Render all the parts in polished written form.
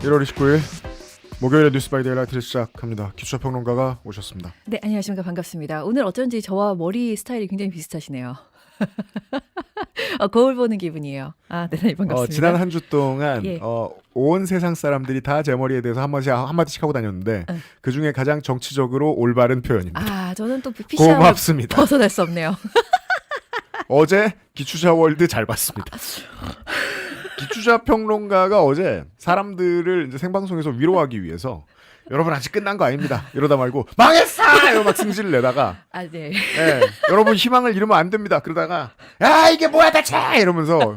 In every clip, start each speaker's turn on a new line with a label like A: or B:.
A: (1월 29일) 목요일에 뉴스 바이 데일라이트를 시작합니다. 기초자 평론가가 오셨습니다.
B: 네, 안녕하십니까. 반갑습니다. 오늘 어쩐지 저와 머리 스타일이 굉장히 비슷하시네요. 거울 보는 기분이에요. 아, 대단히 반갑습니다.
A: 지난 한 주 동안
B: 예.
A: 온 세상 사람들이 다 제 머리에 대해서 한마디씩 하고 다녔는데 그 중에 가장 정치적으로 올바른 표현입니다.
B: 아, 저는 또 피시함을
A: 고맙습니다.
B: 벗어날 수 없네요.
A: 어제 기초자 월드 잘 봤습니다. 기초자 평론가가 어제 사람들을 이제 생방송에서 위로하기 위해서 여러분 아직 끝난 거 아닙니다. 이러다 말고 망했어! 이러고 막 승질을 내다가
B: 아, 네.
A: 예, 여러분 희망을 잃으면 안 됩니다. 그러다가 야 이게 뭐야 대체 이러면서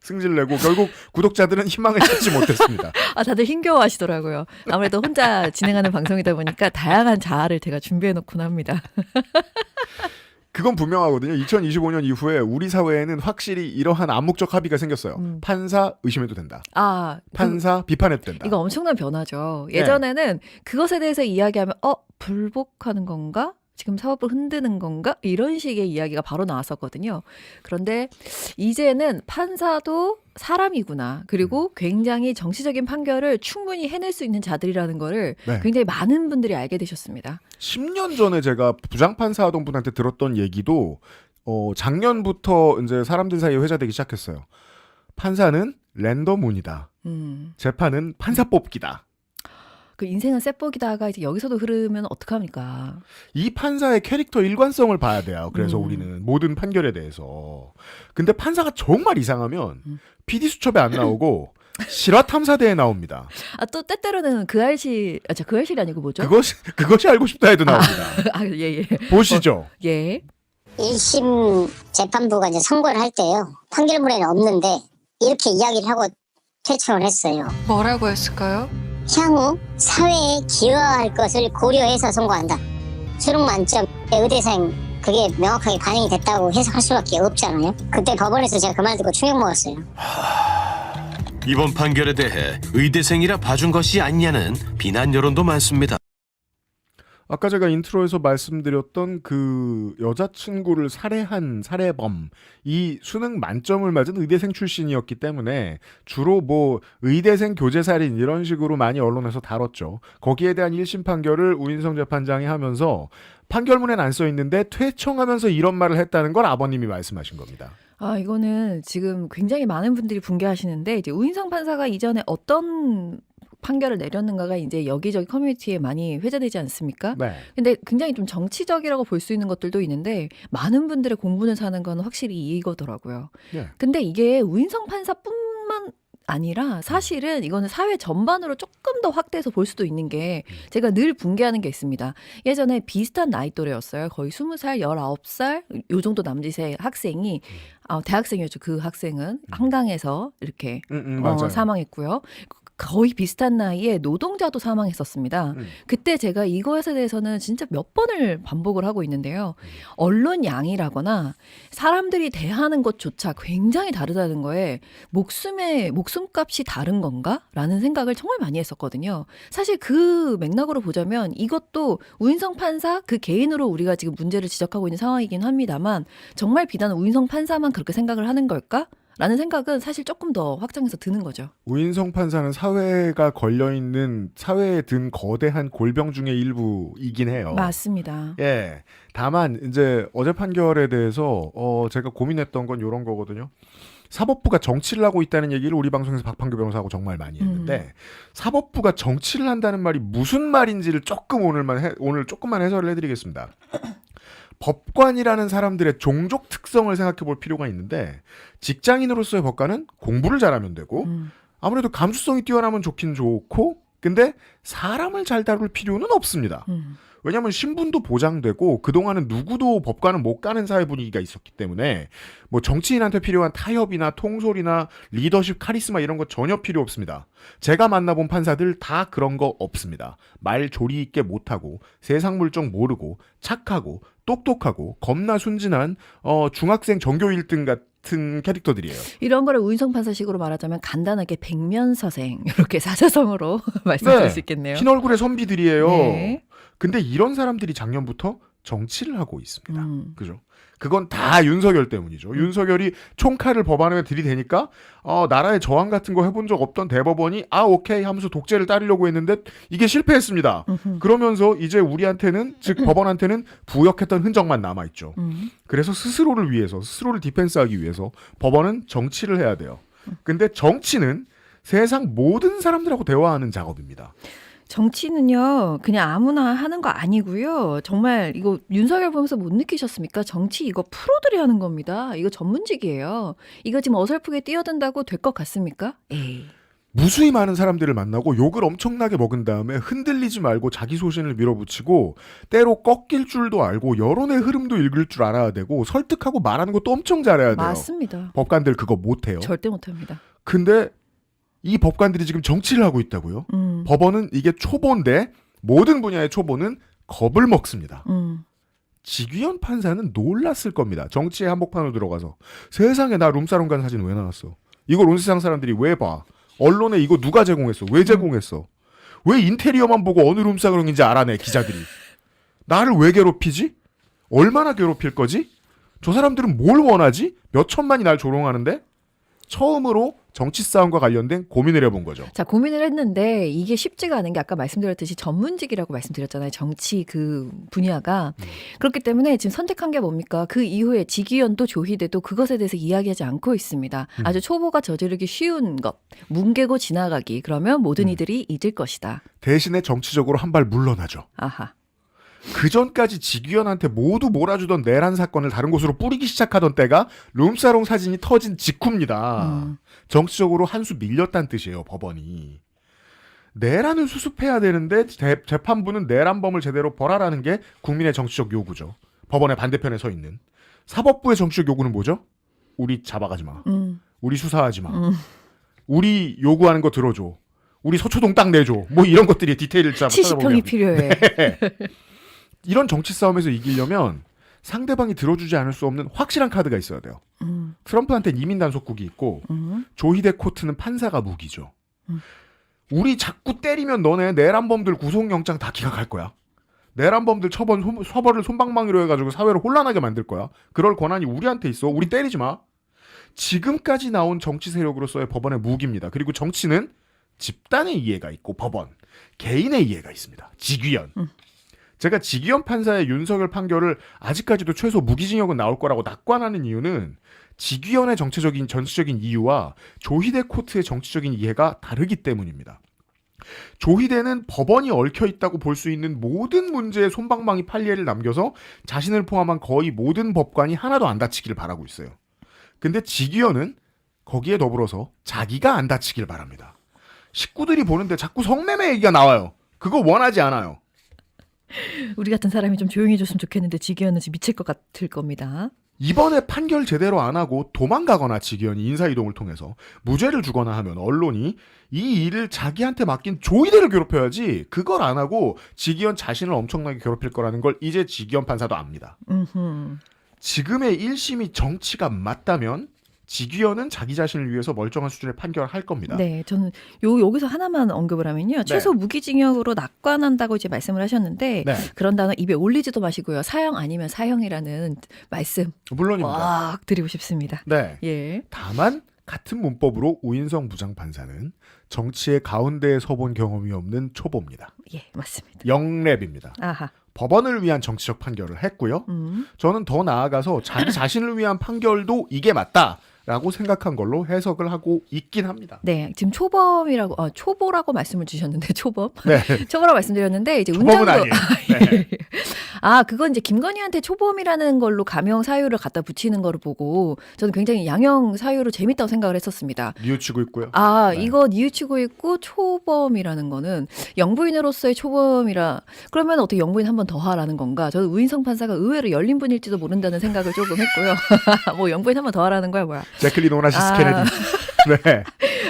A: 승질 내고 결국 구독자들은 희망을 찾지 못했습니다.
B: 아, 다들 힘겨워하시더라고요. 아무래도 혼자 진행하는 방송이다 보니까 다양한 자아를 제가 준비해놓곤 합니다.
A: 그건 분명하거든요. 2025년 이후에 우리 사회에는 확실히 이러한 암묵적 합의가 생겼어요. 판사 의심해도 된다.
B: 아,
A: 판사 비판해도 된다.
B: 이거 엄청난 변화죠. 예전에는 그것에 대해서 이야기하면 불복하는 건가? 지금 사법을 흔드는 건가? 이런 식의 이야기가 바로 나왔었거든요. 그런데 이제는 판사도 사람이구나. 그리고 굉장히 정치적인 판결을 충분히 해낼 수 있는 자들이라는 거를 굉장히 많은 분들이 알게 되셨습니다.
A: 10년 전에 제가 부장판사 하던 분한테 들었던 얘기도 작년부터 이제 사람들 사이에 회자되기 시작했어요. 판사는 랜덤운이다. 재판은 판사 뽑기다.
B: 그 인생은 쌔뻑이다가 이제 여기서도 흐르면 어떡합니까?
A: 이 판사의 캐릭터 일관성을 봐야 돼요. 그래서 우리는 모든 판결에 대해서. 근데 판사가 정말 이상하면 PD 수첩에 안 나오고 실화탐사대에 나옵니다.
B: 아, 또 때때로는 그 알실, 그 알실이 아니고 뭐죠?
A: 그것이 알고 싶다 해도 나옵니다.
B: 예.
A: 보시죠.
B: 예.
C: 1심 재판부가 이제 선고를 할 때요. 판결문에는 없는데 이렇게 이야기를 하고 퇴청을 했어요.
D: 뭐라고 했을까요?
C: 향후 사회에 기여할 것을 고려해서 선고한다. 수능 만점 의대생 그게 명확하게 반영이 됐다고 해석할 수밖에 없잖아요. 그때 법원에서 제가 그 말 듣고 충격 먹었어요.
E: 이번 판결에 대해 의대생이라 봐준 것이 아니냐는 비난 여론도 많습니다.
A: 아까 제가 인트로에서 말씀드렸던 그 여자친구를 살해한 살해범, 이 수능 만점을 맞은 의대생 출신이었기 때문에 주로 뭐 의대생 교제살인 이런 식으로 많이 언론에서 다뤘죠. 거기에 대한 1심 판결을 우인성 재판장이 하면서 판결문엔 안 써 있는데 퇴청하면서 이런 말을 했다는 걸 아버님이 말씀하신 겁니다.
B: 아, 이거는 지금 굉장히 많은 분들이 붕괴하시는데, 이제 우인성 판사가 이전에 어떤 판결을 내렸는가가 이제 여기저기 커뮤니티에 많이 회자되지 않습니까?
A: 네.
B: 근데 굉장히 좀 정치적이라고 볼 수 있는 것들도 있는데, 많은 분들의 공분을 사는 건 확실히 이거더라고요.
A: 네.
B: 근데 이게 우인성 판사뿐만 아니라 사실은 이거는 사회 전반으로 조금 더 확대해서 볼 수도 있는 게, 제가 늘 붕괴하는 게 있습니다. 예전에 비슷한 나이 또래였어요. 거의 20살, 19살 요 정도 남짓의 학생이 대학생이었죠. 그 학생은 한강에서 이렇게
A: 맞아요.
B: 사망했고요. 거의 비슷한 나이에 노동자도 사망했었습니다. 그때 제가 이것에 대해서는 진짜 몇 번을 반복을 하고 있는데요. 언론 양이라거나 사람들이 대하는 것조차 굉장히 다르다는 거에 목숨값이 다른 건가? 라는 생각을 정말 많이 했었거든요. 사실 그 맥락으로 보자면 이것도 우인성 판사 그 개인으로 우리가 지금 문제를 지적하고 있는 상황이긴 합니다만, 정말 비단 우인성 판사만 그렇게 생각을 하는 걸까? 라는 생각은 사실 조금 더 확장해서 드는 거죠.
A: 우인성 판사는 사회가 걸려있는, 사회에 든 거대한 골병 중의 일부이긴 해요.
B: 맞습니다.
A: 예. 다만 이제 어제 판결에 대해서 제가 고민했던 건 이런 거거든요. 사법부가 정치를 하고 있다는 얘기를 우리 방송에서 박판규 변호사하고 정말 많이 했는데 사법부가 정치를 한다는 말이 무슨 말인지를 오늘 조금만 해설을 해드리겠습니다. 법관이라는 사람들의 종족 특성을 생각해 볼 필요가 있는데, 직장인으로서의 법관은 공부를 잘하면 되고 아무래도 감수성이 뛰어나면 좋긴 좋고, 근데 사람을 잘 다룰 필요는 없습니다. 왜냐하면 신분도 보장되고 그동안은 누구도 법관은 못 가는 사회 분위기가 있었기 때문에 뭐 정치인한테 필요한 타협이나 통솔이나 리더십, 카리스마 이런 거 전혀 필요 없습니다. 제가 만나본 판사들 다 그런 거 없습니다. 말 조리 있게 못하고 세상 물정 모르고 착하고 똑똑하고 겁나 순진한 중학생 전교 1등 같은 캐릭터들이에요.
B: 이런 거를 우인성 판사식으로 말하자면 간단하게 백면서생, 이렇게 사자성어로 말씀드릴 수 있겠네요.
A: 흰 얼굴의 선비들이에요.
B: 네.
A: 근데 이런 사람들이 작년부터 정치를 하고 있습니다. 그죠? 그건 다 윤석열 때문이죠. 윤석열이 총칼을 법안에 들이대니까 나라의 저항 같은 거 해본 적 없던 대법원이 오케이 하면서 독재를 따르려고 했는데 이게 실패했습니다. 그러면서 이제 우리한테는 즉 법원한테는 부역했던 흔적만 남아있죠. 그래서 스스로를 위해서 스스로를 디펜스하기 위해서 법원은 정치를 해야 돼요. 근데 정치는 세상 모든 사람들하고 대화하는 작업입니다.
B: 정치는요, 그냥 아무나 하는 거 아니고요. 정말 이거 윤석열 보면서 못 느끼셨습니까? 정치 이거 프로들이 하는 겁니다. 이거 전문직이에요. 이거 지금 어설프게 뛰어든다고 될 것 같습니까? 에이.
A: 무수히 많은 사람들을 만나고 욕을 엄청나게 먹은 다음에 흔들리지 말고 자기 소신을 밀어붙이고 때로 꺾일 줄도 알고 여론의 흐름도 읽을 줄 알아야 되고 설득하고 말하는 것도 엄청 잘해야 돼요.
B: 맞습니다.
A: 법관들 그거 못해요.
B: 절대 못합니다.
A: 근데 이 법관들이 지금 정치를 하고 있다고요. 법원은 이게 초보인데 모든 분야의 초보는 겁을 먹습니다. 지귀현 판사는 놀랐을 겁니다. 정치의 한복판으로 들어가서 세상에 나 룸사롱 간 사진 왜 나왔어? 이걸 온 세상 사람들이 왜 봐? 언론에 이거 누가 제공했어? 왜 제공했어? 왜 인테리어만 보고 어느 룸사롱인지 알아내 기자들이? 나를 왜 괴롭히지? 얼마나 괴롭힐 거지? 저 사람들은 뭘 원하지? 몇 천만이 날 조롱하는데? 처음으로 정치 싸움과 관련된 고민을 해본 거죠.
B: 자, 고민을 했는데 이게 쉽지가 않은 게 아까 말씀드렸듯이 전문직이라고 말씀드렸잖아요. 정치 그 분야가. 그렇기 때문에 지금 선택한 게 뭡니까? 그 이후에 지기현도 조희대도 그것에 대해서 이야기하지 않고 있습니다. 아주 초보가 저지르기 쉬운 것. 뭉개고 지나가기. 그러면 모든 이들이 잊을 것이다.
A: 대신에 정치적으로 한 발 물러나죠.
B: 아하.
A: 그 전까지 지귀현한테 모두 몰아주던 내란 사건을 다른 곳으로 뿌리기 시작하던 때가 룸사롱 사진이 터진 직후입니다. 정치적으로 한 수 밀렸다는 뜻이에요, 법원이. 내란을 수습해야 되는데 재판부는 내란범을 제대로 벌하라는 게 국민의 정치적 요구죠. 법원의 반대편에 서 있는. 사법부의 정치적 요구는 뭐죠? 우리 잡아가지 마. 우리 수사하지 마. 우리 요구하는 거 들어줘. 우리 서초동 땅 내줘. 뭐 이런 것들이 디테일을 찾아보면.
B: 70평이 필요해.
A: 네. 이런 정치 싸움에서 이기려면 상대방이 들어주지 않을 수 없는 확실한 카드가 있어야 돼요. 트럼프한테는 이민 단속국이 있고 조희대 코트는 판사가 무기죠. 우리 자꾸 때리면 너네 내란범들 구속영장 다 기각할 거야. 내란범들 처벌을 솜방망이로 해가지고 사회를 혼란하게 만들 거야. 그럴 권한이 우리한테 있어. 우리 때리지 마. 지금까지 나온 정치 세력으로서의 법원의 무기입니다. 그리고 정치는 집단의 이해가 있고 법원, 개인의 이해가 있습니다. 지귀현. 제가 지귀현 판사의 윤석열 판결을 아직까지도 최소 무기징역은 나올 거라고 낙관하는 이유는 지귀현의 정치적인 이유와 조희대 코트의 정치적인 이해가 다르기 때문입니다. 조희대는 법원이 얽혀있다고 볼 수 있는 모든 문제에 솜방망이 판례를 남겨서 자신을 포함한 거의 모든 법관이 하나도 안 다치기를 바라고 있어요. 근데 지귀현은 거기에 더불어서 자기가 안 다치길 바랍니다. 식구들이 보는데 자꾸 성매매 얘기가 나와요. 그거 원하지 않아요.
B: 우리 같은 사람이 좀 조용히 해줬으면 좋겠는데 지기현은 지금 미칠 것 같을 겁니다.
A: 이번에 판결 제대로 안 하고 도망가거나 지기현이 인사이동을 통해서 무죄를 주거나 하면 언론이 이 일을 자기한테 맡긴 조희대를 괴롭혀야지 그걸 안 하고 지기현 자신을 엄청나게 괴롭힐 거라는 걸 이제 지기현 판사도 압니다. 지금의 1심이 정치가 맞다면 지귀현은 자기 자신을 위해서 멀쩡한 수준의 판결을 할 겁니다.
B: 네, 저는 여기서 하나만 언급을 하면요. 최소 무기징역으로 낙관한다고 이제 말씀을 하셨는데
A: 네.
B: 그런 단어 입에 올리지도 마시고요. 사형 아니면 사형이라는 말씀
A: 물론입니다.
B: 꽉 드리고 싶습니다.
A: 네.
B: 예.
A: 다만 같은 문법으로 우인성 부장판사는 정치의 가운데에 서본 경험이 없는 초보입니다.
B: 예, 맞습니다.
A: 영랩입니다.
B: 아하.
A: 법원을 위한 정치적 판결을 했고요. 저는 더 나아가서 자기 자신을 위한 판결도 이게 맞다라고 생각한 걸로 해석을 하고 있긴 합니다.
B: 네, 지금 초보라고 말씀을 주셨는데 초범?
A: 네.
B: 초보라고 말씀드렸는데 이제
A: 초범은
B: 운전도
A: 아니에요. 네.
B: 그건 이제 김건희한테 초범이라는 걸로 가명 사유를 갖다 붙이는 거를 보고 저는 굉장히 양형 사유로 재밌다고 생각을 했었습니다.
A: 뉘우치고 있고요. 네.
B: 이거 뉘우치고 있고 초범이라는 거는 영부인으로서의 초범이라 그러면 어떻게 영부인 한 번 더 하라는 건가? 저는 우인성 판사가 의외로 열린 분일지도 모른다는 생각을 조금 했고요. 뭐 영부인 한 번 더 하라는 거야 뭐야?
A: 제클린 오나시스 케네디. 네.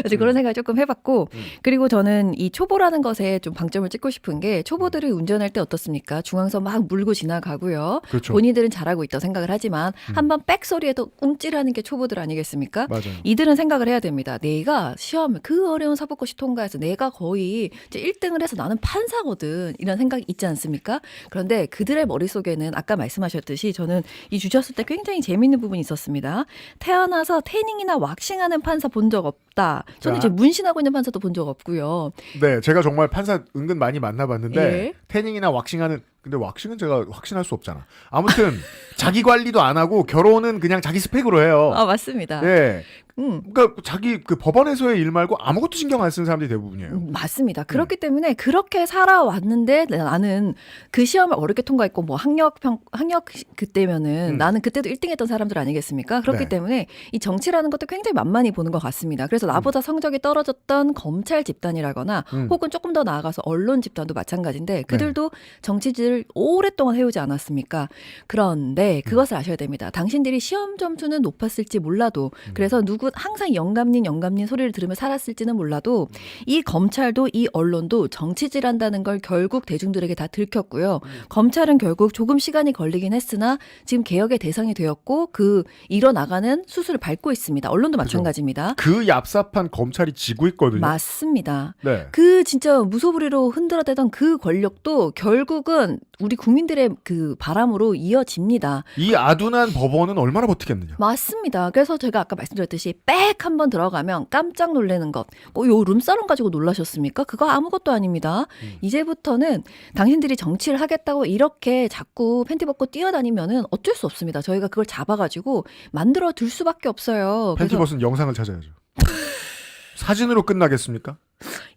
B: 그래서 그런 생각을 조금 해봤고 그리고 저는 이 초보라는 것에 좀 방점을 찍고 싶은 게 초보들이 운전할 때 어떻습니까? 중앙선 막 물고 지나가고요.
A: 그렇죠.
B: 본인들은 잘하고 있다고 생각을 하지만 한번 백소리에도 움찔하는 게 초보들 아니겠습니까?
A: 맞아요.
B: 이들은 생각을 해야 됩니다. 내가 시험 그 어려운 사법고시 통과해서 내가 거의 이제 1등을 해서 나는 판사거든 이런 생각이 있지 않습니까? 그런데 그들의 머릿속에는 아까 말씀하셨듯이 저는 이 주셨을 때 굉장히 재미있는 부분이 있었습니다. 태어나서 태닝이나 왁싱하는 판사 본 적 없다. 저는
A: 자.
B: 이제 문신하고 있는 판사도 본 적 없고요.
A: 네, 제가 정말 판사 은근 많이 만나봤는데
B: 예.
A: 태닝이나 왁싱하는 근데 왁싱은 제가 확신할 수 없잖아. 아무튼 자기 관리도 안 하고 결혼은 그냥 자기 스펙으로 해요.
B: 아 맞습니다.
A: 네. 그러니까 자기 그 법원에서의 일 말고 아무것도 신경 안 쓰는 사람들이 대부분이에요.
B: 맞습니다. 그렇기 때문에 그렇게 살아왔는데 나는 그 시험을 어렵게 통과했고 뭐 학력 그때면은 나는 그때도 1등했던 사람들 아니겠습니까? 그렇기
A: 네.
B: 때문에 이 정치라는 것도 굉장히 만만히 보는 것 같습니다. 그래서 나보다 성적이 떨어졌던 검찰 집단이라거나 혹은 조금 더 나아가서 언론 집단도 마찬가지인데 그들도 정치질을 오랫동안 해오지 않았습니까? 그런데 그것을 아셔야 됩니다. 당신들이 시험 점수는 높았을지 몰라도 그래서 항상 영감님 소리를 들으며 살았을지는 몰라도 이 검찰도 이 언론도 정치질한다는 걸 결국 대중들에게 다 들켰고요. 검찰은 결국 조금 시간이 걸리긴 했으나 지금 개혁의 대상이 되었고 그 일어나가는 수술을 밟고 있습니다. 언론도 마찬가지입니다.
A: 그 얍삽한 검찰이 지고 있거든요.
B: 맞습니다.
A: 네.
B: 그 진짜 무소불위로 흔들어대던 그 권력도 결국은 우리 국민들의 그 바람으로 이어집니다.
A: 이 아둔한 법원은 얼마나 버티겠느냐.
B: 맞습니다. 그래서 제가 아까 말씀드렸듯이 빽 한번 들어가면 깜짝 놀라는 것. 요 룸사롱 가지고 놀라셨습니까? 그거 아무것도 아닙니다. 이제부터는 당신들이 정치를 하겠다고 이렇게 자꾸 팬티 벗고 뛰어다니면은 어쩔 수 없습니다. 저희가 그걸 잡아가지고 만들어 둘 수밖에 없어요.
A: 팬티
B: 그래서
A: 벗은 영상을 찾아야죠. 사진으로 끝나겠습니까?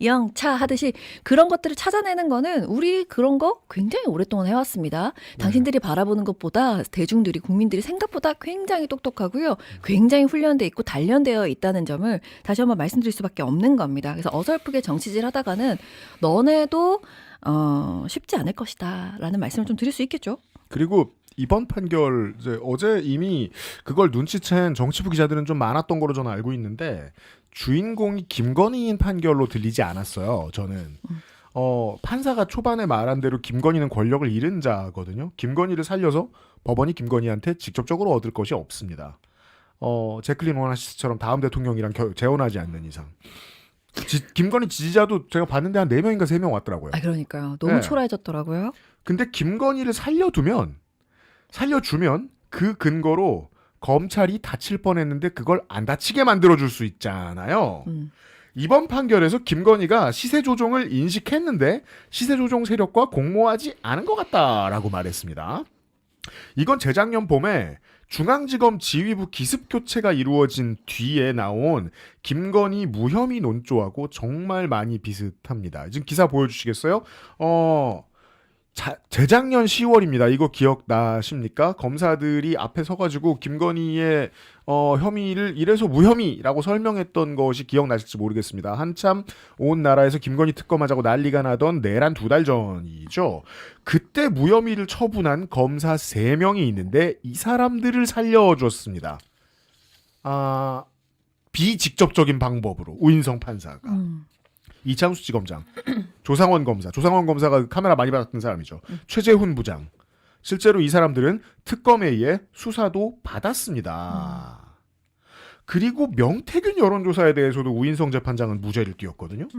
B: 영차 하듯이 그런 것들을 찾아내는 거는 우리 그런 거 굉장히 오랫동안 해왔습니다. 당신들이 바라보는 것보다 대중들이 국민들이 생각보다 굉장히 똑똑하고요. 굉장히 훈련돼 있고 단련되어 있다는 점을 다시 한번 말씀드릴 수밖에 없는 겁니다. 그래서 어설프게 정치질 하다가는 너네도 쉽지 않을 것이다 라는 말씀을 좀 드릴 수 있겠죠.
A: 그리고 이번 판결 어제 이미 그걸 눈치챈 정치부 기자들은 좀 많았던 거로 저는 알고 있는데 주인공이 김건희인 판결로 들리지 않았어요. 저는 판사가 초반에 말한 대로 김건희는 권력을 잃은 자거든요. 김건희를 살려서 법원이 김건희한테 직접적으로 얻을 것이 없습니다. 제클린 오나시스처럼 다음 대통령이랑 재혼하지 않는 이상. 김건희 지지자도 제가 봤는데 한 4명인가 3명 왔더라고요.
B: 아 그러니까요. 너무
A: 네.
B: 초라해졌더라고요.
A: 근데 김건희를 살려주면 그 근거로 검찰이 다칠 뻔했는데 그걸 안 다치게 만들어줄 수 있잖아요. 이번 판결에서 김건희가 시세 조종을 인식했는데 시세 조종 세력과 공모하지 않은 것 같다라고 말했습니다. 이건 재작년 봄에 중앙지검 지휘부 기습 교체가 이루어진 뒤에 나온 김건희 무혐의 논조하고 정말 많이 비슷합니다. 지금 기사 보여주시겠어요? 재작년 10월입니다. 이거 기억나십니까? 검사들이 앞에 서가지고 김건희의 혐의를 이래서 무혐의라고 설명했던 것이 기억나실지 모르겠습니다. 한참 온 나라에서 김건희 특검하자고 난리가 나던 내란 2달 전이죠. 그때 무혐의를 처분한 검사 3명이 있는데 이 사람들을 살려줬습니다. 비직접적인 방법으로 우인성 판사가. 이창수 지검장, 조상원 검사가 카메라 많이 받았던 사람이죠. 최재훈 부장. 실제로 이 사람들은 특검에 의해 수사도 받았습니다. 그리고 명태균 여론조사에 대해서도 우인성 재판장은 무죄를 띄웠거든요.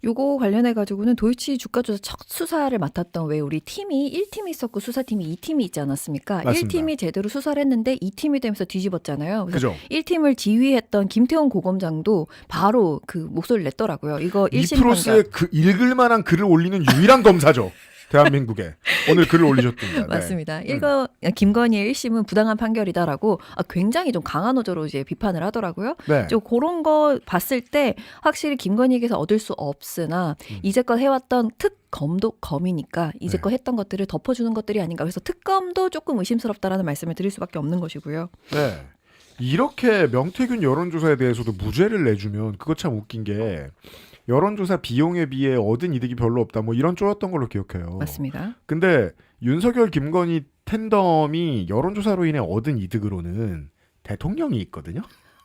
B: 요거 관련해 가지고는 도이치 주가조사 첫 수사를 맡았던 왜 우리 팀이 1팀이 있었고 수사팀이 2팀이 있지 않았습니까?
A: 맞습니다.
B: 1팀이 제대로 수사를 했는데 2팀이 되면서 뒤집었잖아요. 그래서
A: 그죠?
B: 1팀을 지휘했던 김태훈 고검장도 바로 그 목소리를 냈더라고요. 이거 1심
A: 이프로스의
B: 판결.
A: 그 읽을 만한 글을 올리는 유일한 검사죠. 대한민국에. 오늘 글을 올리셨습니다. 네.
B: 맞습니다. 이거 김건희의 1심은 부당한 판결이다라고 굉장히 좀 강한 어조로 이제 비판을 하더라고요.
A: 네.
B: 좀 그런 거 봤을 때 확실히 김건희에게서 얻을 수 없으나 이제껏 해왔던 특검도 검이니까 이제껏 했던 것들을 덮어주는 것들이 아닌가. 그래서 특검도 조금 의심스럽다라는 말씀을 드릴 수밖에 없는 것이고요.
A: 네. 이렇게 명태균 여론조사에 대해서도 무죄를 내주면 그거 참 웃긴 게 여론조사 비용에 비해 얻은 이득이 별로 없다. 뭐 이런 쪼였던 걸로 기억해요.
B: 맞습니다.
A: 근데 윤석열 김건희 탠덤이 여론조사로 인해 얻은 이득으로는 대통령이 있거든요.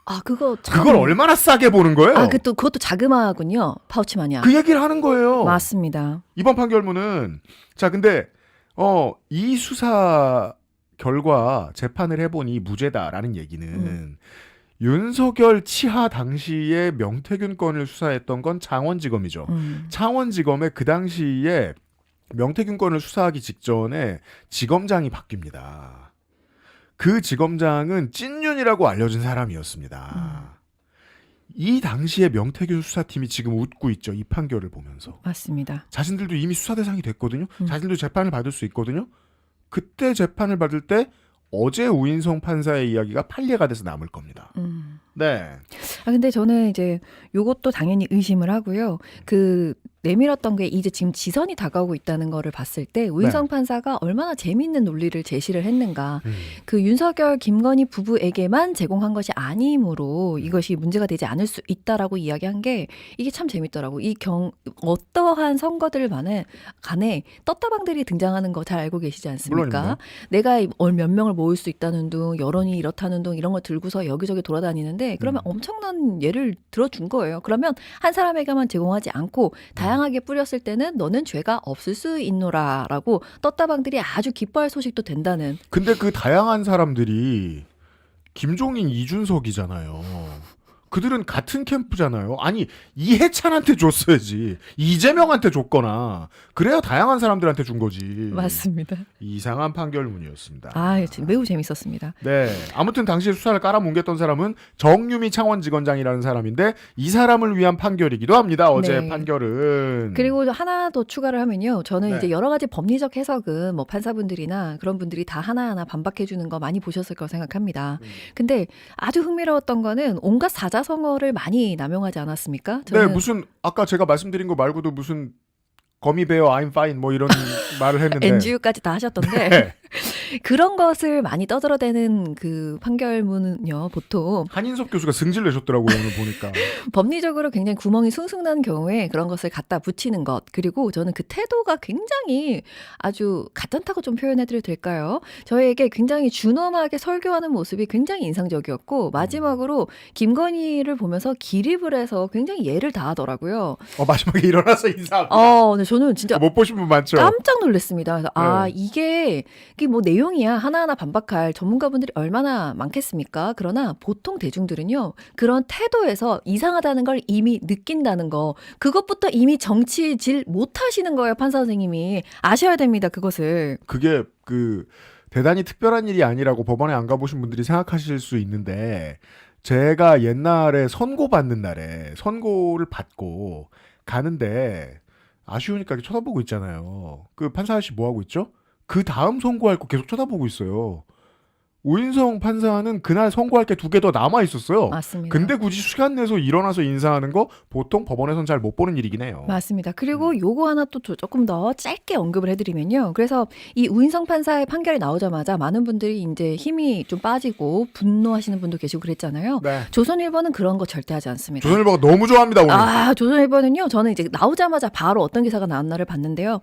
B: 아, 그거 참.
A: 그걸 얼마나 싸게 보는 거예요?
B: 아, 그것도 자그마하군요. 파우치 마냥.
A: 그 얘기를 하는 거예요.
B: 맞습니다.
A: 이번 판결문은 자 근데 이 수사 결과 재판을 해보니 무죄다라는 얘기는 윤석열 치하 당시에 명태균 건을 수사했던 건 창원지검이죠. 창원지검에 그 당시에 명태균 건을 수사하기 직전에 지검장이 바뀝니다. 그 지검장은 찐윤이라고 알려진 사람이었습니다. 이 당시에 명태균 수사팀이 지금 웃고 있죠. 이 판결을 보면서.
B: 맞습니다.
A: 자신들도 이미 수사 대상이 됐거든요. 자신들도 재판을 받을 수 있거든요. 그때 재판을 받을 때 어제 우인성 판사의 이야기가 판례가 돼서 남을 겁니다. 네.
B: 아, 근데 저는 이제 요것도 당연히 의심을 하고요. 내밀었던 게 이제 지금 지선이 다가오고 있다는 거를 봤을 때 우인성 판사가 얼마나 재미있는 논리를 제시를 했는가. 그 윤석열, 김건희 부부에게만 제공한 것이 아니므로 이것이 문제가 되지 않을 수 있다라고 이야기한 게 이게 참 재밌더라고. 어떠한 선거들 간에 떴다방들이 등장하는 거 잘 알고 계시지 않습니까?
A: 물론입니다.
B: 내가 몇 명을 모을 수 있다는 둥, 여론이 이렇다는 둥 이런 거 들고서 여기저기 돌아다니는데 그러면 엄청난 예를 들어준 거예요. 그러면 한 사람에게만 제공하지 않고 다양하게 뿌렸을 때는 너는 죄가 없을 수 있노라라고 떴다방들이 아주 기뻐할 소식도 된다는.
A: 근데 그 다양한 사람들이 김종인, 이준석이잖아요. 그들은 같은 캠프잖아요. 아니 이해찬한테 줬어야지. 이재명한테 줬거나 그래야 다양한 사람들한테 준 거지.
B: 맞습니다.
A: 이상한 판결문이었습니다.
B: 아, 매우 재밌었습니다.
A: 네. 아무튼 당시에 수사를 깔아뭉갰던 사람은 정유미 창원지검장이라는 사람인데 이 사람을 위한 판결이기도 합니다. 어제
B: 네.
A: 판결은.
B: 그리고 하나 더 추가를 하면요. 저는
A: 네.
B: 이제 여러 가지 법리적 해석은 뭐 판사분들이나 그런 분들이 다 하나하나 반박해 주는 거 많이 보셨을 거라 생각합니다. 근데 아주 흥미로웠던 거는 온갖 사자성어를 많이 남용하지 않았습니까?
A: 네, 무슨 아까 제가 말씀드린 거 말고도 무슨 거미베어 I'm fine 뭐 이런 말을 했는데
B: NGU까지 다 하셨던데
A: 네.
B: 그런 것을 많이 떠들어대는 그 판결문은요. 보통
A: 한인석 교수가 승질 내셨더라고요. 오늘 보니까.
B: 법리적으로 굉장히 구멍이 숭숭 나는 경우에 그런 것을 갖다 붙이는 것. 그리고 저는 그 태도가 굉장히 아주 가짠다고 좀 표현해드려도 될까요? 저에게 굉장히 준엄하게 설교하는 모습이 굉장히 인상적이었고 마지막으로 김건희를 보면서 기립을 해서 굉장히 예를 다하더라고요.
A: 마지막에 일어나서 인사하고.
B: 근데 저는 진짜
A: 못 보신 분 많죠?
B: 깜짝 놀랐습니다. 그래서
A: 네.
B: 이게 뭐 내용이야 하나하나 반박할 전문가분들이 얼마나 많겠습니까? 그러나 보통 대중들은요. 그런 태도에서 이상하다는 걸 이미 느낀다는 거. 그것부터 이미 정치질 못하시는 거예요. 판사 선생님이. 아셔야 됩니다. 그것을.
A: 그게 대단히 특별한 일이 아니라고 법원에 안 가보신 분들이 생각하실 수 있는데 제가 옛날에 선고 받는 날에 선고를 받고 가는데 아쉬우니까 이렇게 쳐다보고 있잖아요. 그 판사 아저씨 뭐 하고 있죠? 그 다음 선고할 거 계속 쳐다보고 있어요. 우인성 판사는 그날 선고할 게 2개 더 남아 있었어요.
B: 맞습니다.
A: 근데 굳이 시간 내서 일어나서 인사하는 거 보통 법원에선 잘 못 보는 일이긴 해요.
B: 맞습니다. 그리고 요거 하나 또 조금 더 짧게 언급을 해드리면요. 그래서 이 우인성 판사의 판결이 나오자마자 많은 분들이 이제 힘이 좀 빠지고 분노하시는 분도 계시고 그랬잖아요.
A: 네.
B: 조선일보는 그런 거 절대 하지 않습니다.
A: 조선일보가 너무 좋아합니다 오늘.
B: 조선일보는요. 저는 이제 나오자마자 바로 어떤 기사가 나왔나를 봤는데요.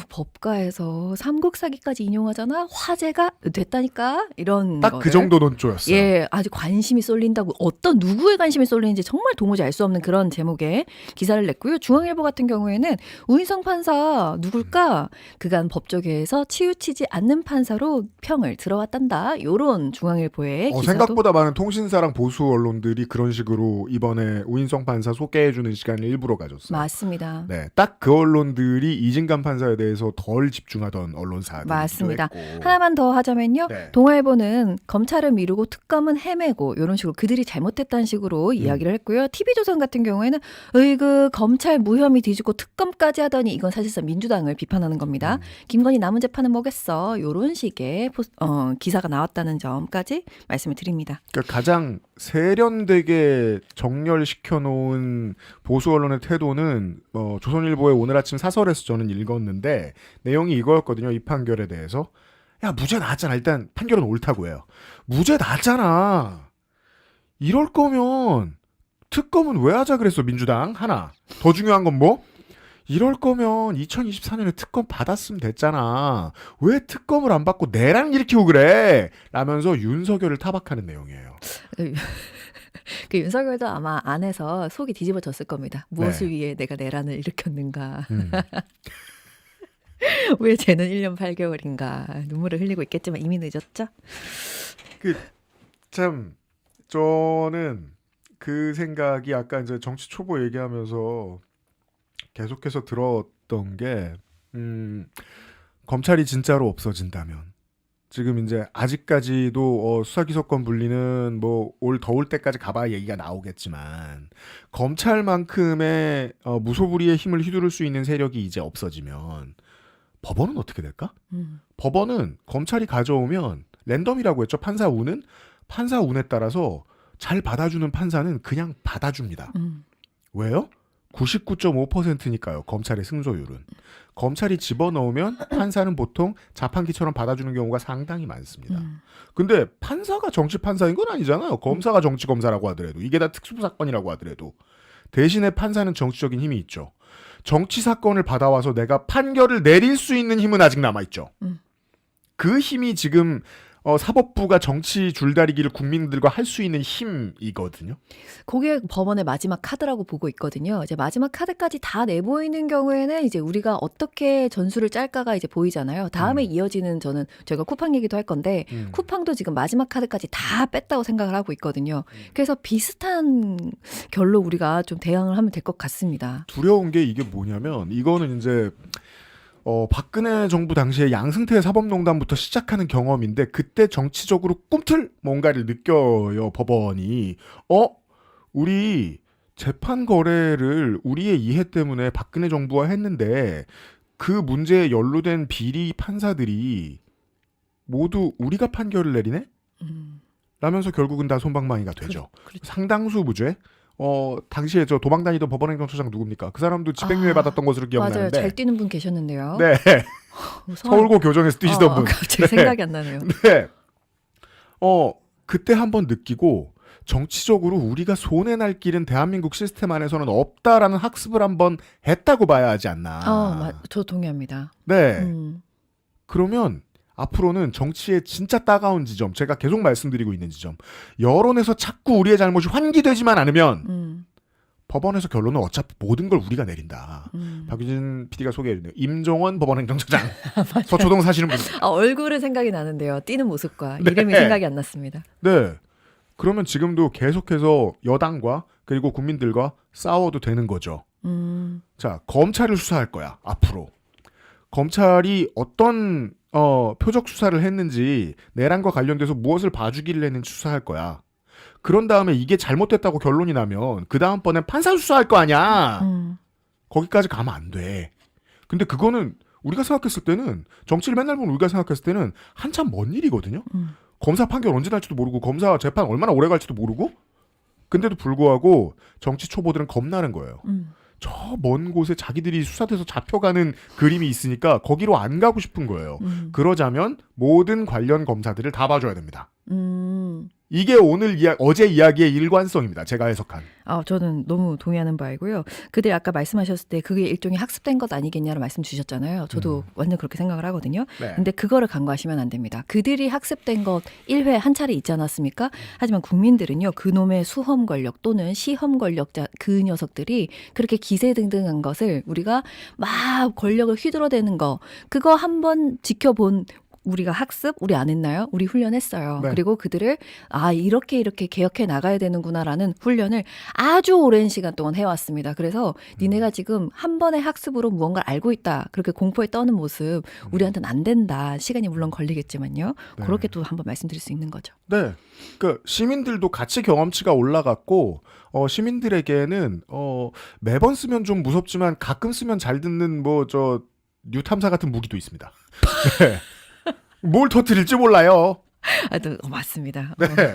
B: 법가에서 삼국사기까지 인용하잖아. 화제가 됐다니까. 이런
A: 딱 그 정도 논조였어요.
B: 예, 아주 관심이 쏠린다고 어떤 누구의 관심이 쏠리는지 정말 도무지 알 수 없는 그런 제목의 기사를 냈고요. 중앙일보 같은 경우에는 우인성 판사 누굴까? 그간 법조계에서 치우치지 않는 판사로 평을 들어왔단다. 요런 중앙일보의 기사도
A: 생각보다 많은 통신사랑 보수 언론들이 그런 식으로 이번에 우인성 판사 소개해주는 시간을 일부러 가졌어요.
B: 맞습니다.
A: 네, 딱 그 언론들이 이진감 판사에 대해서 덜 집중하던 언론사들이기도
B: 맞습니다.
A: 했고.
B: 하나만 더 하자면요.
A: 네.
B: 동아일보는 검찰을 미루고 특검은 헤매고 이런 식으로 그들이 잘못했다는 식으로 이야기를 했고요. TV조선 같은 경우에는 으이그 검찰 무혐의 뒤집고 특검까지 하더니 이건 사실상 민주당을 비판하는 겁니다. 김건희 남은 재판은 뭐겠어. 이런 식의 기사가 나왔다는 점까지 말씀을 드립니다.
A: 그러니까 가장 세련되게 정렬시켜놓은 보수 언론의 태도는 조선일보의 오늘 아침 사설에서 저는 읽었는데 내용이 이거였거든요. 이 판결에 대해서. 야 무죄 나왔잖아. 일단 판결은 옳다고 해요. 무죄 나왔잖아. 이럴 거면 특검은 왜 하자 그랬어 민주당. 하나. 더 중요한 건 뭐? 이럴 거면 2024년에 특검 받았으면 됐잖아. 왜 특검을 안 받고 내랑 일으키고 그래? 라면서 윤석열을 타박하는 내용이에요.
B: 그 윤석열도 아마 안에서 속이 뒤집어졌을 겁니다. 무엇을 위해 내가 내란을 일으켰는가. 왜 쟤는 1년 8개월인가. 눈물을 흘리고 있겠지만 이미 늦었죠?
A: 참 저는 그 생각이 아까 이제 정치 초보 얘기하면서 계속해서 들었던 게 검찰이 진짜로 없어진다면 지금 이제 아직까지도 수사기소권 분리는 뭐 올 더울 때까지 가봐야 얘기가 나오겠지만 검찰만큼의 무소불위의 힘을 휘두를 수 있는 세력이 이제 없어지면 법원은 어떻게 될까? 법원은 검찰이 가져오면 랜덤이라고 했죠. 판사 운은 판사 운에 따라서 잘 받아주는 판사는 그냥 받아줍니다. 왜요? 99.5%니까요. 검찰의 승소율은. 검찰이 집어넣으면 판사는 보통 자판기처럼 받아주는 경우가 상당히 많습니다. 근데 판사가 정치 판사인 건 아니잖아요. 검사가 정치 검사라고 하더라도. 이게 다 특수사건이라고 하더라도. 대신에 판사는 정치적인 힘이 있죠. 정치 사건을 받아와서 내가 판결을 내릴 수 있는 힘은 아직 남아있죠. 그 힘이 지금 사법부가 정치 줄다리기를 국민들과 할 수 있는 힘이거든요.
B: 그게 법원의 마지막 카드라고 보고 있거든요. 이제 마지막 카드까지 다 내보이는 경우에는 이제 우리가 어떻게 전술을 짤까가 이제 보이잖아요. 다음에 이어지는 저는 저희가 쿠팡 얘기도 할 건데 쿠팡도 지금 마지막 카드까지 다 뺐다고 생각을 하고 있거든요. 그래서 비슷한 결로 우리가 좀 대응을 하면 될 것 같습니다.
A: 두려운 게 이게 뭐냐면 이거는 이제 박근혜 정부 당시에 양승태 사법농단부터 시작하는 경험인데 그때 정치적으로 꿈틀 뭔가를 느껴요. 법원이 우리 재판 거래를 우리의 이해 때문에 박근혜 정부가 했는데 그 문제에 연루된 비리 판사들이 모두 우리가 판결을 내리네? 라면서 결국은 다 손방망이가 되죠.
B: 그렇죠.
A: 상당수 무죄. 당시에 저 도망 다니던 법원행정처장 누굽니까? 그 사람도 집행유예 받았던 것으로 기억나는데.
B: 맞아요. 잘 뛰는 분 계셨는데요.
A: 네. 서울고 교정에서 뛰시던 분.
B: 갑자기
A: 네.
B: 생각이 안 나네요.
A: 네. 그때 한번 느끼고 정치적으로 우리가 손해날 길은 대한민국 시스템 안에서는 없다라는 학습을 한번 했다고 봐야 하지 않나.
B: 저 동의합니다.
A: 네. 그러면 앞으로는 정치의 진짜 따가운 지점, 제가 계속 말씀드리고 있는 지점, 여론에서 자꾸 우리의 잘못이 환기되지만 않으면 법원에서 결론은 어차피 모든 걸 우리가 내린다. 박유진 PD가 소개해주네요. 임종원 법원행정처장. 서초동 사시는 분.
B: 얼굴은 생각이 나는데요. 뛰는 모습과
A: 네.
B: 이름이 생각이 안 났습니다.
A: 네. 그러면 지금도 계속해서 여당과 그리고 국민들과 싸워도 되는 거죠. 자, 검찰을 수사할 거야. 앞으로. 검찰이 어떤 표적 수사를 했는지 내란과 관련돼서 무엇을 봐주기를 했는지 수사할 거야. 그런 다음에 이게 잘못됐다고 결론이 나면 그 다음번엔 판사 수사할 거 아니야. 거기까지 가면 안 돼. 근데 그거는 우리가 생각했을 때는 정치를 맨날 보는 우리가 생각했을 때는 한참 먼 일이거든요. 검사 판결 언제 날지도 모르고 검사 재판 얼마나 오래 갈지도 모르고 근데도 불구하고 정치 초보들은 겁나는 거예요. 저 먼 곳에 자기들이 수사돼서 잡혀가는 그림이 있으니까 거기로 안 가고 싶은 거예요. 그러자면 모든 관련 검사들을 다 봐줘야 됩니다. 이게 오늘 어제 이야기의 일관성입니다. 제가 해석한.
B: 저는 너무 동의하는 바이고요. 그들 아까 말씀하셨을 때 그게 일종의 학습된 것 아니겠냐는 말씀 주셨잖아요. 저도 완전 그렇게 생각을 하거든요.
A: 네.
B: 근데 그거를 간과하시면 안 됩니다. 그들이 학습된 것 1회 한 차례 있지 않았습니까? 하지만 국민들은요. 그놈의 수험 권력 또는 시험 권력자 그 녀석들이 그렇게 기세등등한 것을 우리가 막 권력을 휘둘러대는 거 그거 한번 지켜본 우리가 학습 우리 안 했나요? 우리 훈련했어요.
A: 네.
B: 그리고 그들을 이렇게 개혁해 나가야 되는구나라는 훈련을 아주 오랜 시간 동안 해왔습니다. 그래서 니네가 지금 한 번의 학습으로 무언가를 알고 있다. 그렇게 공포에 떠는 모습 우리한테는 안 된다. 시간이 물론 걸리겠지만요.
A: 네.
B: 그렇게 또 한번 말씀드릴 수 있는 거죠.
A: 네. 그 시민들도 같이 경험치가 올라갔고 시민들에게는 매번 쓰면 좀 무섭지만 가끔 쓰면 잘 듣는 뉴탐사 같은 무기도 있습니다. 네. 뭘 터뜨릴지 몰라요.
B: 맞습니다.
A: 네.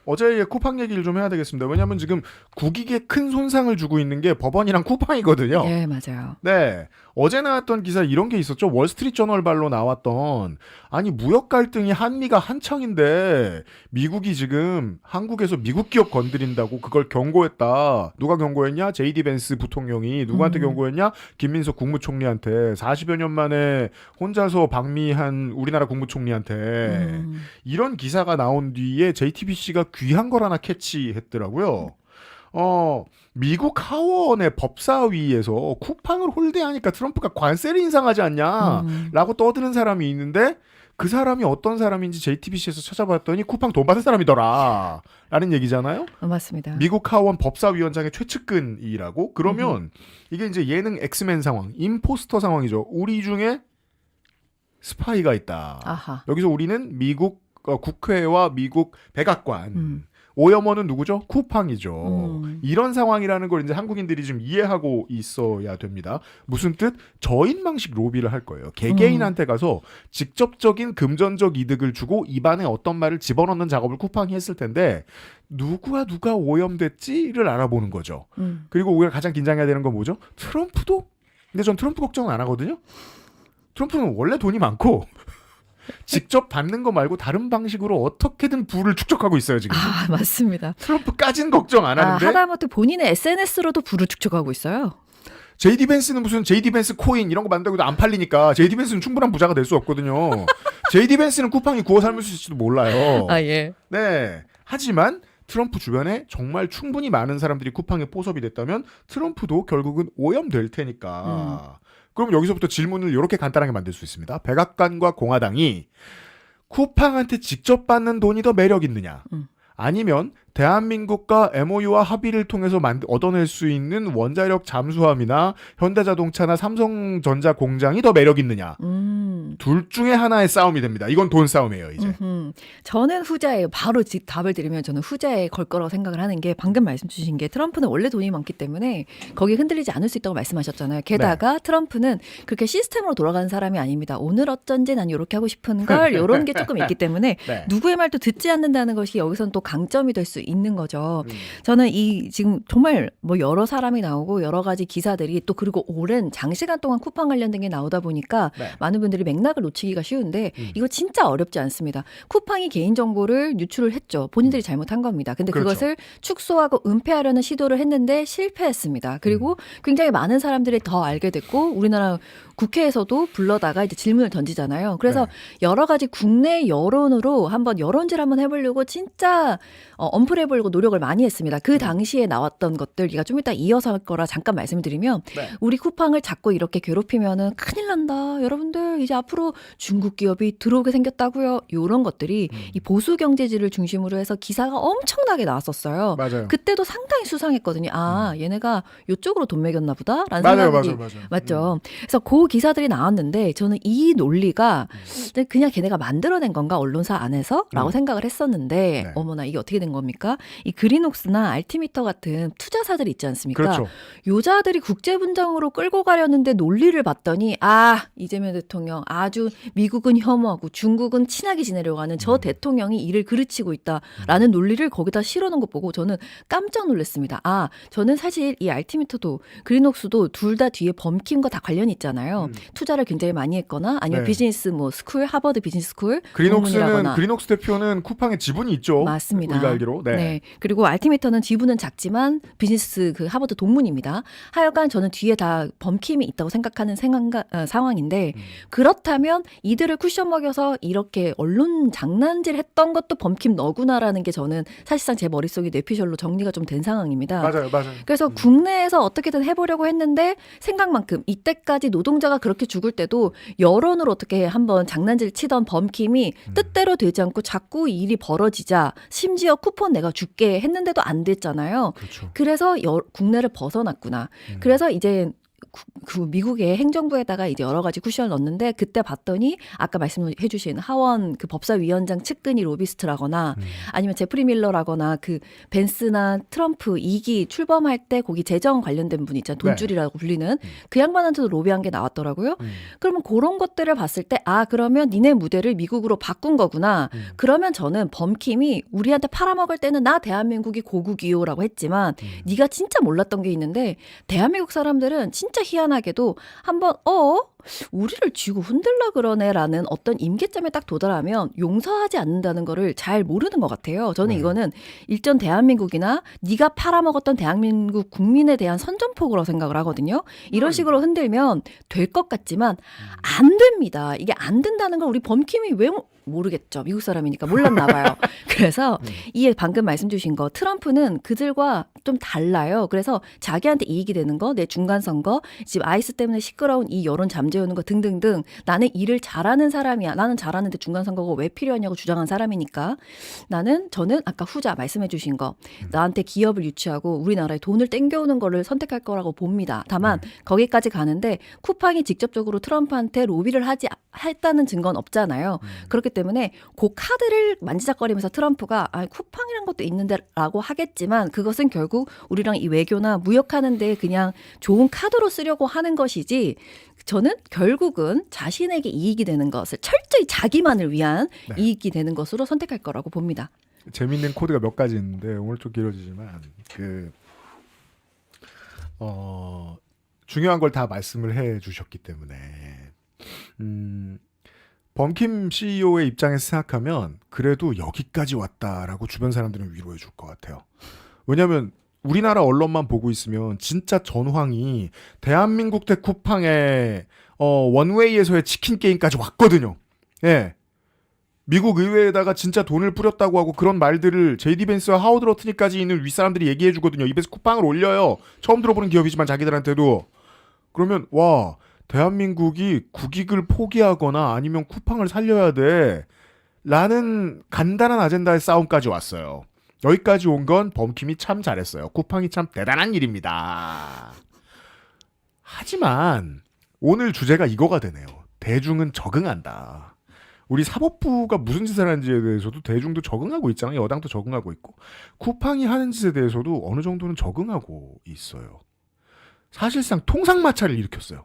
A: 어제의 쿠팡 얘기를 좀 해야 되겠습니다. 왜냐하면 지금 국익에 큰 손상을 주고 있는 게 법원이랑 쿠팡이거든요.
B: 네, 맞아요.
A: 네. 어제 나왔던 기사 이런 게 있었죠. 월스트리트저널발로 나왔던 아니 무역 갈등이 한미가 한창인데 미국이 지금 한국에서 미국 기업 건드린다고 그걸 경고했다. 누가 경고했냐? 제이디 벤스 부통령이 누구한테 경고했냐? 김민석 국무총리한테 40여 년 만에 혼자서 방미한 우리나라 국무총리한테 이런 기사가 나온 뒤에 JTBC가 귀한 걸 하나 캐치했더라고요. 미국 하원의 법사위에서 쿠팡을 홀대하니까 트럼프가 관세를 인상하지 않냐라고 떠드는 사람이 있는데 그 사람이 어떤 사람인지 JTBC에서 찾아봤더니 쿠팡 돈 받은 사람이더라 라는 얘기잖아요.
B: 맞습니다.
A: 미국 하원 법사위원장의 최측근이라고? 그러면 이게 이제 예능 엑스맨 상황, 임포스터 상황이죠. 우리 중에 스파이가 있다.
B: 아하.
A: 여기서 우리는 미국 국회와 미국 백악관 오염원은 누구죠? 쿠팡이죠. 이런 상황이라는 걸 이제 한국인들이 좀 이해하고 있어야 됩니다. 무슨 뜻? 저인망식 로비를 할 거예요. 개개인한테 가서 직접적인 금전적 이득을 주고 입안에 어떤 말을 집어넣는 작업을 쿠팡이 했을 텐데 누가 오염됐지를 알아보는 거죠. 그리고 우리가 가장 긴장해야 되는 건 뭐죠? 트럼프도? 근데 전 트럼프 걱정은 안 하거든요. 트럼프는 원래 돈이 많고 직접 받는 거 말고 다른 방식으로 어떻게든 부를 축적하고 있어요 지금.
B: 아 맞습니다.
A: 트럼프까지는 걱정 안 하는데
B: 하다못해 본인의 SNS로도 부를 축적하고 있어요.
A: JD 벤스는 무슨 JD 벤스 코인 이런 거 만들고도 안 팔리니까 JD 벤스는 충분한 부자가 될 수 없거든요. JD 벤스는 쿠팡이 구워 삶을 수 있을지도 몰라요.
B: 아 예.
A: 네. 하지만 트럼프 주변에 정말 충분히 많은 사람들이 쿠팡에 포섭이 됐다면 트럼프도 결국은 오염될 테니까. 그럼 여기서부터 질문을 이렇게 간단하게 만들 수 있습니다. 백악관과 공화당이 쿠팡한테 직접 받는 돈이 더 매력 있느냐? 아니면 대한민국과 MOU와 합의를 통해서 얻어낼 수 있는 원자력 잠수함이나 현대자동차나 삼성전자 공장이 더 매력 있느냐? 둘 중에 하나의 싸움이 됩니다. 이건 돈 싸움이에요, 이제.
B: 저는 후자예요. 바로 답을 드리면 저는 후자에 걸 거라고 생각을 하는 게 방금 말씀 주신 게 트럼프는 원래 돈이 많기 때문에 거기에 흔들리지 않을 수 있다고 말씀하셨잖아요. 게다가 트럼프는 그렇게 시스템으로 돌아가는 사람이 아닙니다. 오늘 어쩐지 난 이렇게 하고 싶은 걸 이런 게 조금 있기 때문에
A: 네.
B: 누구의 말도 듣지 않는다는 것이 여기서는 또 강점이 될 수 있는 거죠. 저는 지금 정말 뭐 여러 사람이 나오고 여러 가지 기사들이 또 그리고 오랜 장시간 동안 쿠팡 관련된 게 나오다 보니까
A: 네.
B: 많은 분들이 맥락을 놓치기가 쉬운데 이거 진짜 어렵지 않습니다. 쿠팡이 개인정보를 유출을 했죠. 본인들이 잘못한 겁니다. 근데
A: 그렇죠.
B: 그것을 축소하고 은폐하려는 시도를 했는데 실패했습니다. 그리고 굉장히 많은 사람들이 더 알게 됐고 우리나라 국회에서도 불러다가 이제 질문을 던지잖아요. 그래서
A: 네.
B: 여러 가지 국내 여론으로 한번 여론질 한번 해보려고 진짜 언플해보려고 노력을 많이 했습니다. 그 당시에 나왔던 것들, 제가 좀 이따 이어서 할 거라 잠깐 말씀드리면
A: 네.
B: 우리 쿠팡을 자꾸 이렇게 괴롭히면은 큰일 난다. 여러분들 이제 앞으로 중국 기업이 들어오게 생겼다고요. 이런 것들이 이 보수 경제지를 중심으로 해서 기사가 엄청나게 나왔었어요.
A: 맞아요.
B: 그때도 상당히 수상했거든요. 아, 얘네가 이쪽으로 돈 매겼나 보다라는
A: 맞아요,
B: 생각이
A: 맞아요.
B: 맞죠. 그래서 그 기사들이 나왔는데 저는 이 논리가 그냥 걔네가 만들어낸 건가 언론사 안에서라고 생각을 했었는데
A: 네.
B: 어머나 이게 어떻게 된 겁니까? 이 그린옥스나 알티미터 같은 투자사들이 있지 않습니까?
A: 그렇죠.
B: 요자들이 국제분장으로 끌고 가려는데 논리를 봤더니 이재명 대통령 아주 미국은 혐오하고 중국은 친하게 지내려고 하는 저 대통령이 이를 그르치고 있다라는 논리를 거기다 실어놓은 것 보고 저는 깜짝 놀랐습니다. 저는 사실 이 알티미터도 그린옥스도 둘 다 뒤에 범킴과 다 관련이 있잖아요. 투자를 굉장히 많이 했거나 아니면
A: 네.
B: 비즈니스 스쿨 하버드 비즈니스 스쿨
A: 그린옥스 대표는 쿠팡에 지분이 있죠.
B: 맞습니다.
A: 우리가 알기로. 네.
B: 그리고 알티미터는 지분은 작지만 비즈니스 하버드 동문입니다. 하여간 저는 뒤에 다 범킴이 있다고 생각하는 상황인데 그렇다면 이들을 쿠션 먹여서 이렇게 언론 장난질 했던 것도 범킴 너구나라는 게 저는 사실상 제 머릿속에 뇌피셜로 정리가 좀 된 상황입니다.
A: 맞아요.
B: 그래서 국내에서 어떻게든 해보려고 했는데 생각만큼 이때까지 노동자가 그렇게 죽을 때도 여론으로 어떻게 한번 장난질 치던 범킴이 뜻대로 되지 않고 자꾸 일이 벌어지자 심지어 쿠폰 내가 줄게 했는데도 안 됐잖아요.
A: 그렇죠.
B: 그래서 국내를 벗어났구나. 그래서 이제 그 미국의 행정부에다가 이제 여러 가지 쿠션을 넣었는데 그때 봤더니 아까 말씀해 주신 하원 그 법사위원장 측근이 로비스트라거나 아니면 제프리 밀러라거나 그 벤스나 트럼프 2기 출범할 때 거기 재정 관련된 분 있잖아요. 돈줄이라고 불리는 그 양반한테도 로비한 게 나왔더라고요. 그러면 그런 것들을 봤을 때 그러면 니네 무대를 미국으로 바꾼 거구나. 그러면 저는 범킴이 우리한테 팔아먹을 때는 나 대한민국이 고국이요라고 했지만 네가 진짜 몰랐던 게 있는데 대한민국 사람들은 진짜 진짜 희한하게도 한번 우리를 쥐고 흔들라 그러네라는 어떤 임계점에 딱 도달하면 용서하지 않는다는 거를 잘 모르는 것 같아요. 저는
A: 네.
B: 이거는 일전 대한민국이나 네가 팔아먹었던 대한민국 국민에 대한 선전포고라고 생각을 하거든요. 이런 식으로 흔들면 될 것 같지만 안 됩니다. 이게 안 된다는 걸 우리 범킴이 왜 모르겠죠. 미국 사람이니까 몰랐나 봐요. 그래서 이 방금 말씀 주신 거 트럼프는 그들과 좀 달라요. 그래서 자기한테 이익이 되는 거, 내 중간 선거, 지금 아이스 때문에 시끄러운 이 여론 잠재우는 거 등등등 나는 일을 잘하는 사람이야. 나는 잘하는데 중간 선거가 왜 필요하냐고 주장한 사람이니까 저는 아까 후자 말씀해 주신 거 나한테 기업을 유치하고 우리나라에 돈을 땡겨오는 거를 선택할 거라고 봅니다. 다만 거기까지 가는데 쿠팡이 직접적으로 트럼프한테 로비를 했다는 증거는 없잖아요. 그렇기 때문에 그 카드를 만지작거리면서 트럼프가 쿠팡이란 것도 있는데라고 하겠지만 그것은 결국 우리랑 이 외교나 무역하는데 그냥 좋은 카드로 쓰려고 하는 것이지 저는 결국은 자신에게 이익이 되는 것을 철저히 자기만을 위한
A: 네.
B: 이익이 되는 것으로 선택할 거라고 봅니다.
A: 재밌는 코드가 몇 가지 있는데 오늘 좀 길어지지만 중요한 걸 다 말씀을 해 주셨기 때문에 범킴 CEO의 입장에서 생각하면 그래도 여기까지 왔다라고 주변 사람들은 위로해 줄 것 같아요. 왜냐하면 우리나라 언론만 보고 있으면 진짜 전황이 대한민국 대 쿠팡의 원웨이에서의 치킨 게임까지 왔거든요. 예. 미국 의회에다가 진짜 돈을 뿌렸다고 하고 그런 말들을 제이디 벤스와 하워드 로트니까지 있는 윗사람들이 얘기해 주거든요. 입에서 쿠팡을 올려요. 처음 들어보는 기업이지만 자기들한테도. 그러면 와 대한민국이 국익을 포기하거나 아니면 쿠팡을 살려야 돼 라는 간단한 아젠다의 싸움까지 왔어요. 여기까지 온 건 범킴이 참 잘했어요. 쿠팡이 참 대단한 일입니다. 하지만 오늘 주제가 이거가 되네요. 대중은 적응한다. 우리 사법부가 무슨 짓을 하는지에 대해서도 대중도 적응하고 있잖아요. 여당도 적응하고 있고. 쿠팡이 하는 짓에 대해서도 어느 정도는 적응하고 있어요. 사실상 통상마찰을 일으켰어요.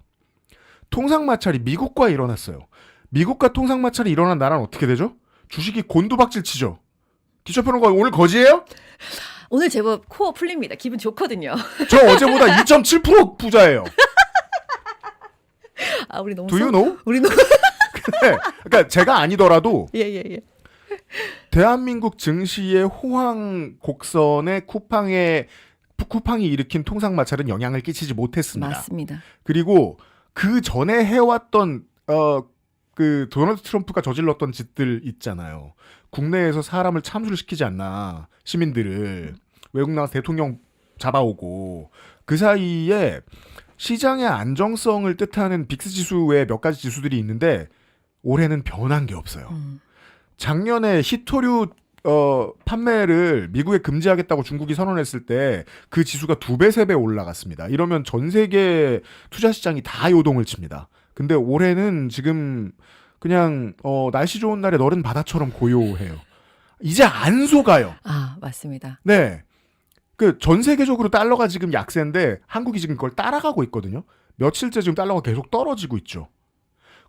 A: 통상마찰이 미국과 일어났어요. 미국과 통상마찰이 일어난 나라는 어떻게 되죠? 주식이 곤두박질 치죠. 기초평론가 오늘 거지예요?
B: 오늘 제법 코어 풀립니다. 기분 좋거든요.
A: 저 어제보다 2.7% 부자예요.
B: 우리 너무
A: Do you know?
B: 우리 너무
A: 그러니까 제가 아니더라도
B: 예.
A: 대한민국 증시의 호황 곡선에 쿠팡이 일으킨 통상마찰은 영향을 끼치지 못했습니다.
B: 맞습니다.
A: 그리고 그 전에 해왔던 그 도널드 트럼프가 저질렀던 짓들 있잖아요. 국내에서 사람을 참수를 시키지 않나 시민들을 외국 나가서 대통령 잡아오고 그 사이에 시장의 안정성을 뜻하는 빅스 지수 외에 몇 가지 지수들이 있는데 올해는 변한 게 없어요. 작년에 히토류 판매를 미국에 금지하겠다고 중국이 선언했을 때 그 지수가 2배, 3배 올라갔습니다. 이러면 전 세계 투자 시장이 다 요동을 칩니다. 근데 올해는 지금 그냥 날씨 좋은 날에 너른 바다처럼 고요해요. 이제 안 속아요.
B: 맞습니다.
A: 네. 그 전 세계적으로 달러가 지금 약세인데 한국이 지금 그걸 따라가고 있거든요. 며칠째 지금 달러가 계속 떨어지고 있죠.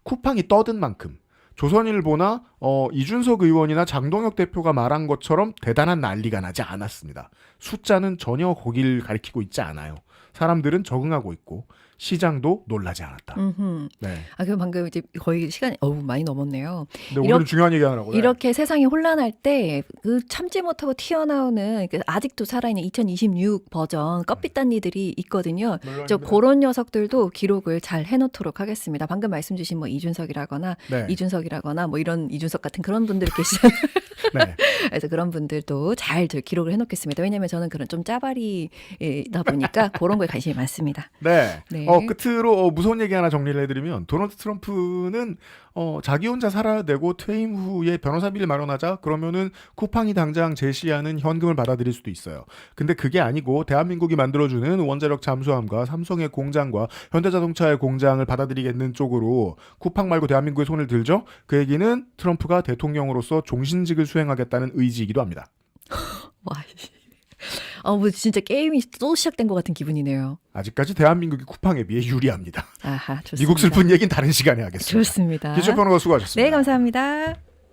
A: 쿠팡이 떠든 만큼 조선일보나 이준석 의원이나 장동혁 대표가 말한 것처럼 대단한 난리가 나지 않았습니다. 숫자는 전혀 거길 가리키고 있지 않아요. 사람들은 적응하고 있고 시장도 놀라지 않았다. 네.
B: 그럼 방금 이제 거의 시간이 많이 넘었네요.
A: 근데 오늘은 중요한 얘기 하라고.
B: 이렇게 세상이 혼란할 때 그 참지 못하고 튀어나오는 아직도 살아있는 2026 버전 껍빛단니들이 있거든요. 저 그런 녀석들도 기록을 잘 해놓도록 하겠습니다. 방금 말씀 주신 이준석이라거나
A: 네.
B: 이준석이라거나 이런 이준석 같은 그런 분들 계시잖아요.
A: 네.
B: 그래서 그런 분들도 잘 기록을 해놓겠습니다. 왜냐하면 저는 그런 좀 짜바리다 보니까 그런 거에 관심이 많습니다.
A: 네.
B: 네.
A: 끝으로 무서운 얘기 하나 정리를 해드리면 도널드 트럼프는 자기 혼자 살아야 되고 퇴임 후에 변호사비를 마련하자 그러면은 쿠팡이 당장 제시하는 현금을 받아들일 수도 있어요. 근데 그게 아니고 대한민국이 만들어주는 원자력 잠수함과 삼성의 공장과 현대자동차의 공장을 받아들이겠는 쪽으로 쿠팡 말고 대한민국의 손을 들죠. 그 얘기는 트럼프가 대통령으로서 종신직을 수행하겠다는 의지이기도 합니다.
B: 와, 진짜 게임이 또 시작된 것 같은 기분이네요.
A: 아직까지 대한민국이 쿠팡에 비해 유리합니다.
B: 좋습니다.
A: 미국 슬픈 얘기는 다른 시간에 하겠습니다.
B: 좋습니다.
A: 기초평론가 수고하셨습니다.
B: 네, 감사합니다.